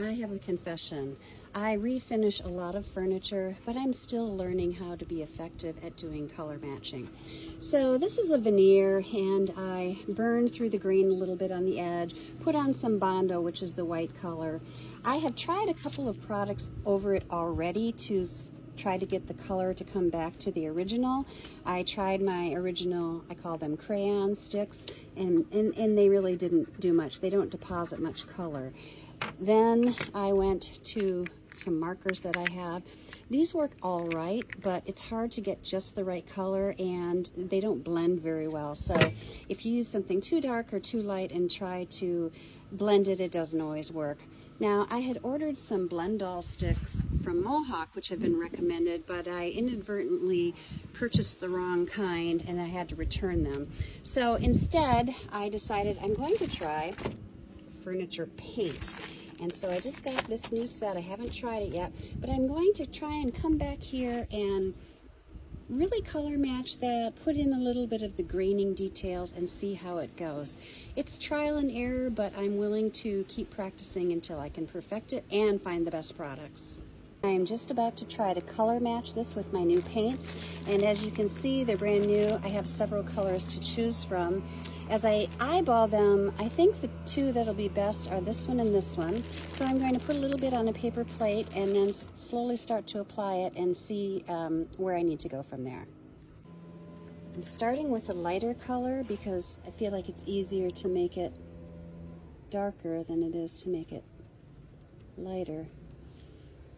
I have a confession. I refinish a lot of furniture, but I'm still learning how to be effective at doing color matching. So this is a veneer, and I burned through the green a little bit on the edge, put on some Bondo, which is the white color. I have tried a couple of products over it already to try to get the color to come back to the original. I tried my original, I call them crayon sticks, and they really didn't do much. They don't deposit much color. Then I went to some markers that I have. These work all right, but it's hard to get just the right color, and they don't blend very well. So if you use something too dark or too light and try to blend it, it doesn't always work. Now, I had ordered some Blend-All sticks from Mohawk, which have been recommended, but I inadvertently purchased the wrong kind and I had to return them. So instead, I decided I'm going to try furniture paint. And so I just got this new set. I haven't tried it yet, but I'm going to try and come back here and really color match that, put in a little bit of the graining details and see how it goes. It's trial and error, but I'm willing to keep practicing until I can perfect it and find the best products. I'm just about to try to color match this with my new paints, and as you can see, they're brand new. I have several colors to choose from. As I eyeball them, I think the two that'll be best are this one and this one. So I'm going to put a little bit on a paper plate and then slowly start to apply it and see where I need to go from there. I'm starting with a lighter color because I feel like it's easier to make it darker than it is to make it lighter.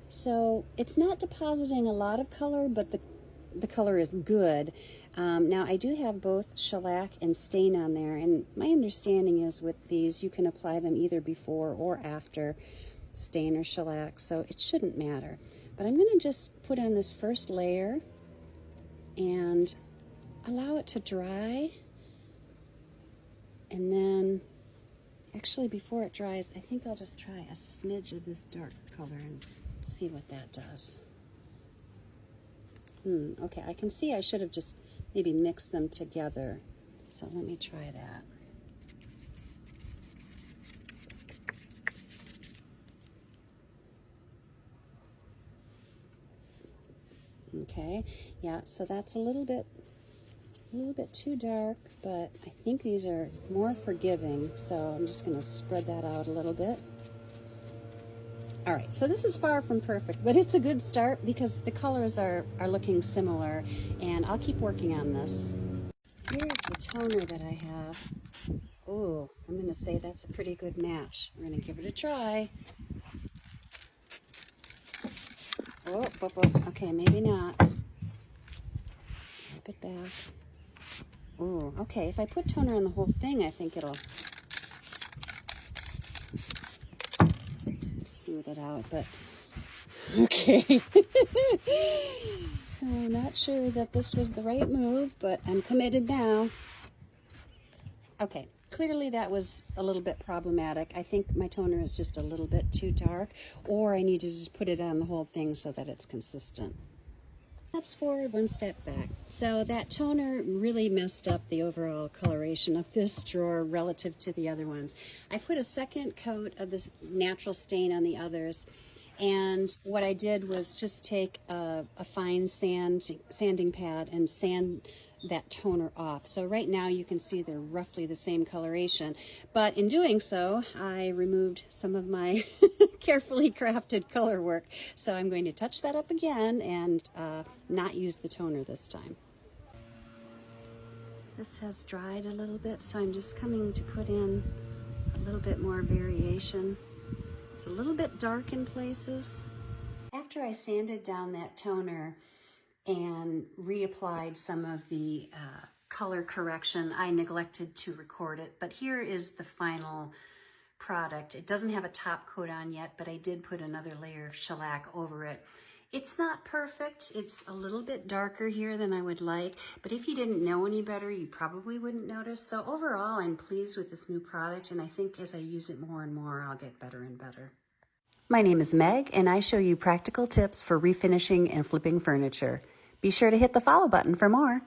So it's not depositing a lot of color, but the color is good. Now I do have both shellac and stain on there, and my understanding is with these you can apply them either before or after stain or shellac, so it shouldn't matter. But I'm going to just put on this first layer and allow it to dry, and then actually before it dries I think I'll just try a smidge of this dark color and see what that does. Okay, I can see I should have just maybe mixed them together. So let me try that. Okay, yeah, so that's a little bit too dark, but I think these are more forgiving, so I'm just going to spread that out a little bit. All right, so this is far from perfect, but it's a good start because the colors are looking similar, and I'll keep working on this. Here's the toner that I have. Oh, I'm going to say that's a pretty good match. We're going to give it a try. Oh, okay, maybe not. Flip it back. Oh, okay, if I put toner on the whole thing, I think it'll smooth it out, but okay. I'm not sure that this was the right move, but I'm committed now. Okay, clearly that was a little bit problematic. I think my toner is just a little bit too dark, or I need to just put it on the whole thing so that it's consistent. Steps forward, one step back. So that toner really messed up the overall coloration of this drawer relative to the other ones. I put a second coat of this natural stain on the others, and what I did was just take a fine sanding pad and sand that toner off. So right now you can see they're roughly the same coloration, but in doing so I removed some of my carefully crafted color work. So I'm going to touch that up again and not use the toner this time. This has dried a little bit, so I'm just coming to put in a little bit more variation. It's a little bit dark in places. After I sanded down that toner and reapplied some of the color correction, I neglected to record it, but here is the final product. It doesn't have a top coat on yet, but I did put another layer of shellac over it. It's not perfect. It's a little bit darker here than I would like, but if you didn't know any better, you probably wouldn't notice. So overall, I'm pleased with this new product, and I think as I use it more and more, I'll get better and better. My name is Meg, and I show you practical tips for refinishing and flipping furniture. Be sure to hit the follow button for more.